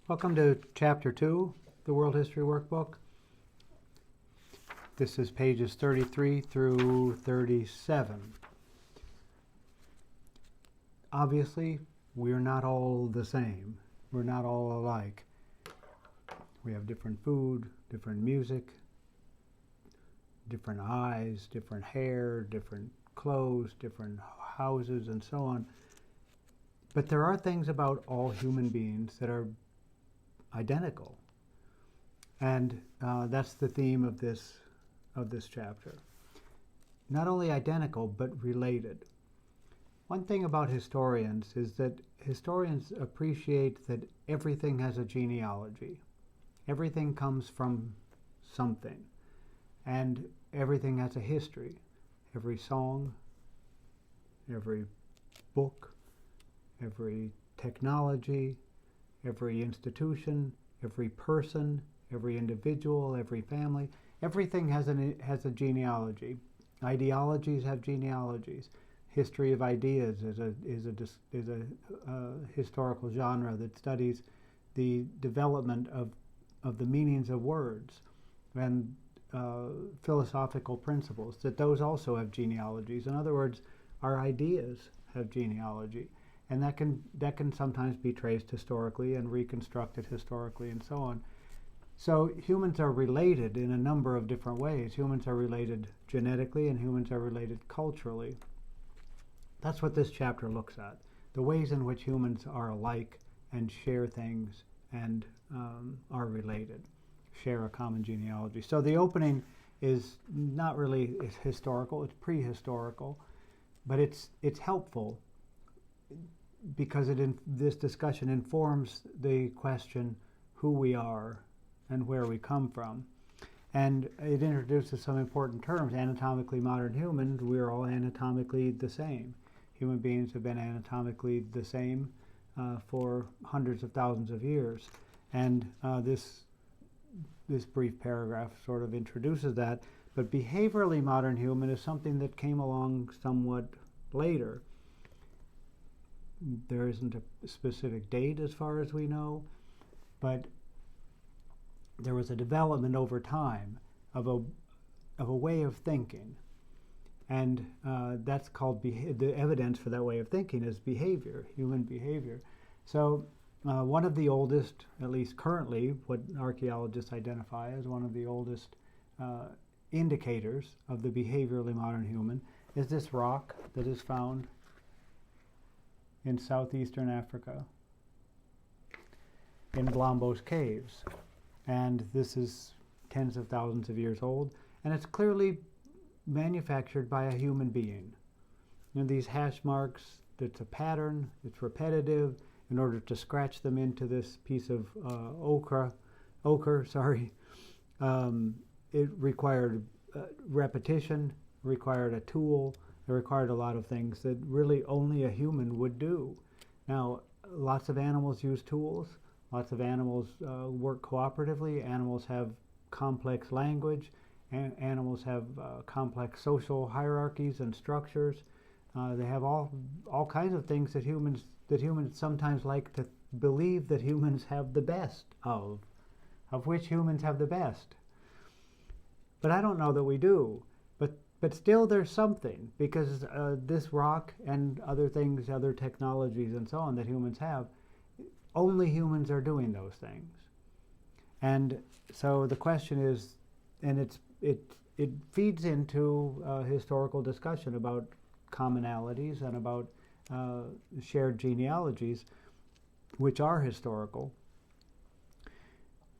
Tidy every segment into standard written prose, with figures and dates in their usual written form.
Welcome to Chapter 2, the World History Workbook. This is pages 33 through 37. Obviously, we're not all the same. We're not all alike. We have different food, different music, different eyes, different hair, different clothes, different houses, and so on. But there are things about all human beings that are identical, and that's the theme of this chapter. Not only identical, but related. One thing about historians is that historians appreciate that everything has a genealogy. Everything comes from something, and everything has a history. Every song, every book, every technology, every institution, every person, every individual, every family, everything has a genealogy. Ideologies have genealogies. History of ideas is a historical genre that studies the development of the meanings of words and philosophical principles, that those also have genealogies. In other words, our ideas have genealogy. And that can sometimes be traced historically and reconstructed historically and so on. So humans are related in a number of different ways. Humans are related genetically and humans are related culturally. That's what this chapter looks at, the ways in which humans are alike and share things and are related, share a common genealogy. So the opening is not really historical, it's prehistorical, but it's helpful because this discussion informs the question who we are and where we come from. And it introduces some important terms. Anatomically modern humans, we're all anatomically the same. Human beings have been anatomically the same for hundreds of thousands of years. And this brief paragraph sort of introduces that. But behaviorally modern human is something that came along somewhat later. There isn't a specific date as far as we know, but there was a development over time of a way of thinking, and that's called the evidence for that way of thinking is behavior, human behavior. So one of the oldest, at least currently, what archaeologists identify as one of the oldest indicators of the behaviorally modern human is this rock that is found in southeastern Africa, in Blombos Caves. And this is tens of thousands of years old, and it's clearly manufactured by a human being. You know, these hash marks, it's a pattern, it's repetitive. In order to scratch them into this piece of ochre, it required repetition, required a tool, it required a lot of things that really only a human would do. Now, lots of animals use tools. Lots of animals work cooperatively. Animals have complex language. Animals have complex social hierarchies and structures. They have all kinds of things that humans sometimes like to believe that humans have the best of which humans have the best. But I don't know that we do. But still there's something, because this rock and other things, other technologies and so on that humans have, only humans are doing those things. And so the question is, and it feeds into historical discussion about commonalities and about shared genealogies, which are historical.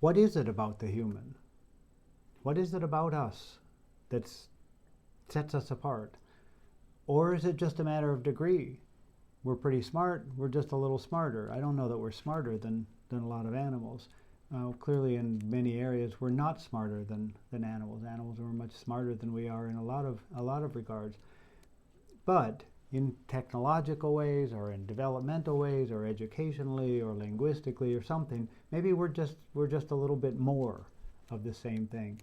What is it about the human? What is it about us that sets us apart? Or is it just a matter of degree? We're pretty smart, we're just a little smarter. I don't know that we're smarter than a lot of animals. Clearly in many areas we're not smarter than animals. Animals are much smarter than we are in a lot of regards. But in technological ways, or in developmental ways, or educationally, or linguistically, or something, maybe we're just a little bit more of the same thing.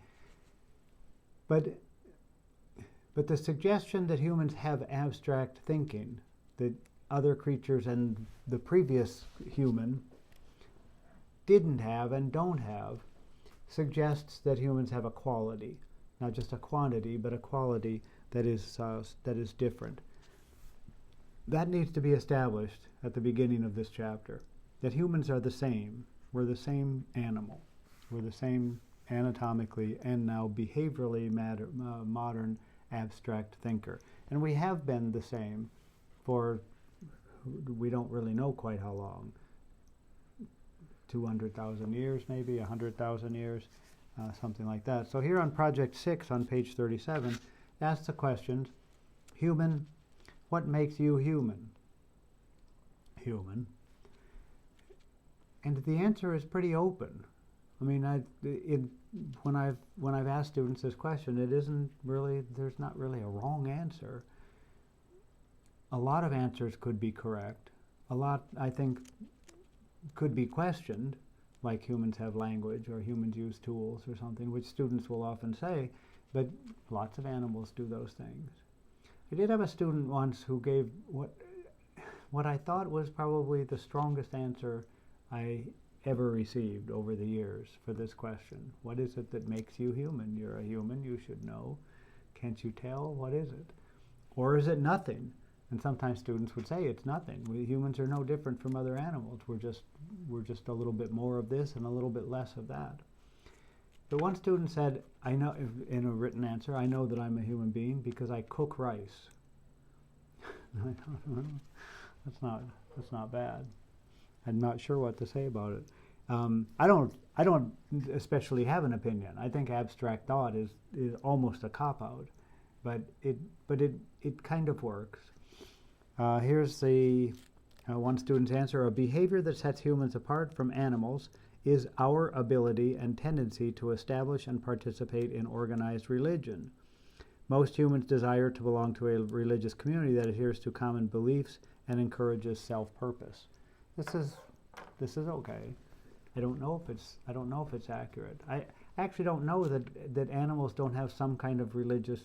But the suggestion that humans have abstract thinking, that other creatures and the previous human didn't have and don't have suggests that humans have a quality, not just a quantity, but a quality that is different. That needs to be established at the beginning of this chapter, that humans are the same. We're the same animal. We're the same anatomically and now behaviorally modern abstract thinker. And we have been the same for, we don't really know quite how long, 200,000 years maybe, 100,000 years, something like that. So here on Project 6 on page 37, asks the questions, human, what makes you human? Human. And the answer is pretty open. I mean, when I've asked students this question, it isn't really, there's not really a wrong answer. A lot of answers could be correct. A lot, I think, could be questioned, like humans have language or humans use tools or something, which students will often say, but lots of animals do those things. I did have a student once who gave what I thought was probably the strongest answer I ever received over the years for this question. What is it that makes you human? You're a human, you should know. Can't you tell? What is it? Or is it nothing? And sometimes students would say it's nothing. We humans are no different from other animals. We're just a little bit more of this and a little bit less of that. But one student said, I know, in a written answer, I know that I'm a human being because I cook rice. That's not bad. I'm not sure what to say about it. I don't especially have an opinion. I think abstract thought is almost a cop-out, but it kind of works. Here's the one student's answer. A behavior that sets humans apart from animals is our ability and tendency to establish and participate in organized religion. Most humans desire to belong to a religious community that adheres to common beliefs and encourages self-purpose. This is okay. I don't know if it's accurate. I actually don't know that animals don't have some kind of religious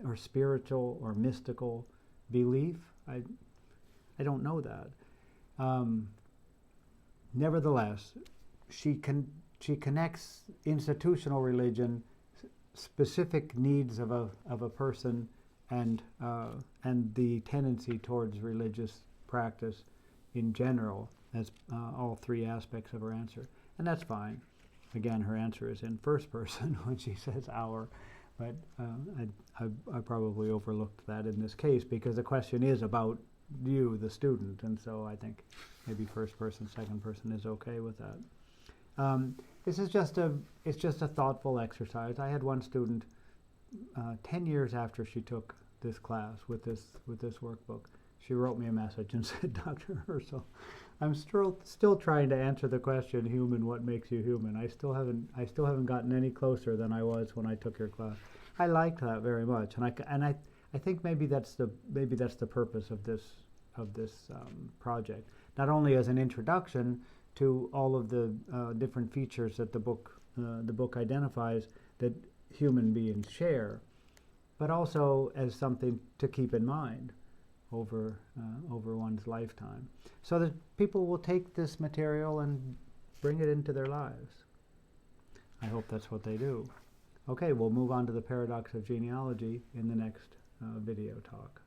or spiritual or mystical belief. I don't know that. Nevertheless, she connects institutional religion, specific needs of a person, and the tendency towards religious practice in general as all three aspects of her answer, and that's fine. Again, her answer is in first person when she says our, but I probably overlooked that in this case because the question is about you, the student, and so I think maybe first person, second person is okay with that. This is just a thoughtful exercise. I had one student 10 years after she took this class with this workbook. She wrote me a message and said, Dr. Hertzel, I'm still trying to answer the question, human, what makes you human? I still haven't gotten any closer than I was when I took your class. I liked that very much, and I think maybe that's the purpose of this project. Not only as an introduction to all of the different features that the book identifies that human beings share, but also as something to keep in mind over one's lifetime, so that people will take this material and bring it into their lives. I hope that's what they do. Okay, we'll move on to the paradox of genealogy in the next video talk.